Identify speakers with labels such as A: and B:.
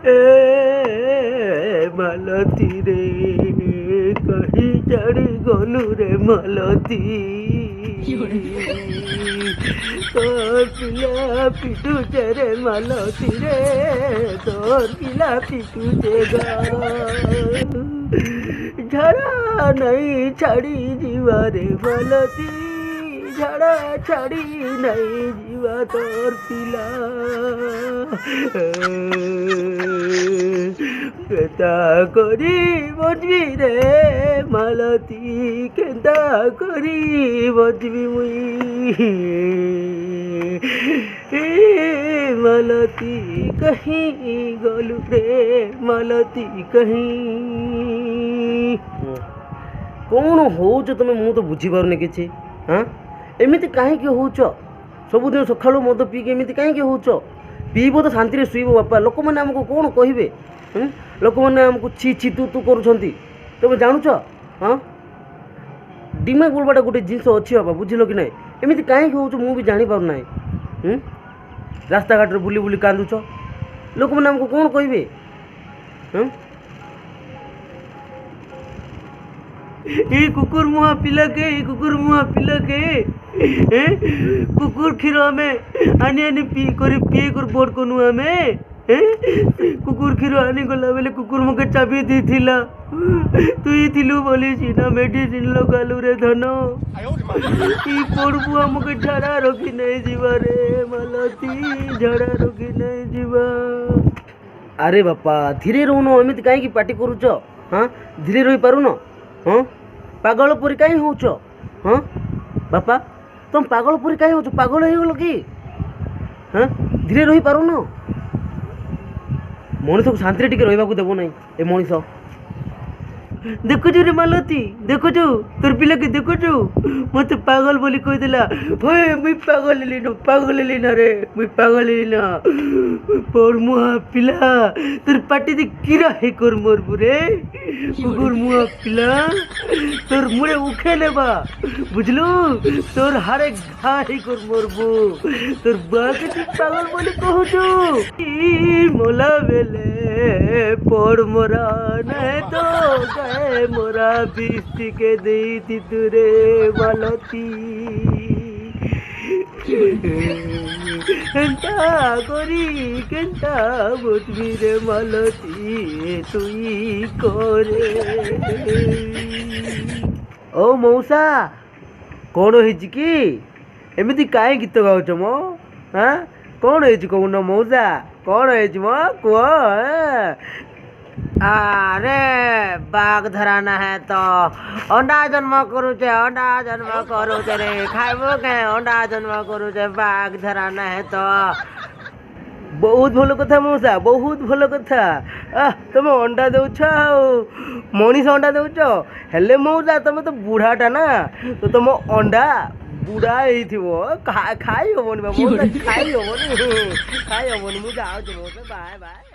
A: ए मालती रे कहीं चढ़ी गलू रे मालती तोर पिला पिटुचे रे मालती रे तोर पिला पिटुचे झड़ा नहीं छाड़ी जीवा रे मालती झड़ा छाड़ी नहीं जीवा तोर पिला केता करी बजबी रे मालती केता करी बजबी मुई मालती कहीं गलु रे मालती कहीं कौन होच तुम मु तो बुझी पारने किछि हाँ एमिति काहेकि होच सबुदिन सकाळु मद पीके एमिति काहेकि होच पीब तो शांति शुइब बापा लोक मैंने आमको कौन कहे लोक मैंने आमको छि छि तू तू कर तुम जानुच हाँ दिमाग बोलवाटा गोटे जिनस अच्छी बापा बुझिल कि ना एमती कहीं हो मु भी जानी पार ना रास्ता घाट बुली बुली कांदुच लोक मैंने आमको कौन कहे ये कुकुर मुहा पिला के कुकुर मुहा पिला के कुकुर क्षीर आमे आनी आनी पी कर बोट कनु आमे कुकुर क्षीर आनी गला बेले कुकुर मुके चाबी दी थिला तु ही थिलु बोली सीना मेडिसिन लगालु रे धन ई पड़बु हमके झड़ा रखी नहीं जीवा रे मालती झड़ा रखी नहीं जीवा अरे बापा धीरे रहून एमती कहीं पार्टी करुच हाँ धीरे रही पारुन हाँ पागल परी कहीं होच हाँ बापा तुम पागल परी कहीं होच पागल हो कि हाँ धीरे रही पारुन मनीष को शांति टिके रही देव ना ए मनीष देखुचु रे मालती देखुचु तोर पिला के देखुचु मत पागल बोली कहीदेला होए मुई पागल हेली ना रे मुई पागल हेली ना पर मुआ पिला तोर पाटी दे किरा हे कर मोरबु रे कुकुर मुआ पिला तोर मुड़े उखे लेबा बुझलु तोर हारे घा हे कर मोरबु तोर बा के तू पागल बोली कहूचु ई मोला बेले पड़ मोरा नहीं तो गए मोरा बिस्ती के दी तुरे मालती केंता करी केंता बुझबी रे मालती तुई करे ओ मौसा कौन होइछि कि एमिति काहे गीत गाउछ मो हाँ कौन होइछि कौन मौसा कौन होइछि मो कुह अरे बाघ धराना है तो अंडा जन्म करुचे रे खाइबो के अंडा जन्म करुचे बाघ धराना है तो बहुत भल कथा मौसा बहुत भल कथा तुम अंडा दौच मनीष अंडा दौच हेले मौसा तुम तो बुढ़ाटा ना तो तुम अंडा बुढ़ा खाई हेबनी खाई हेबनी मुझे मौसा बाय बाय।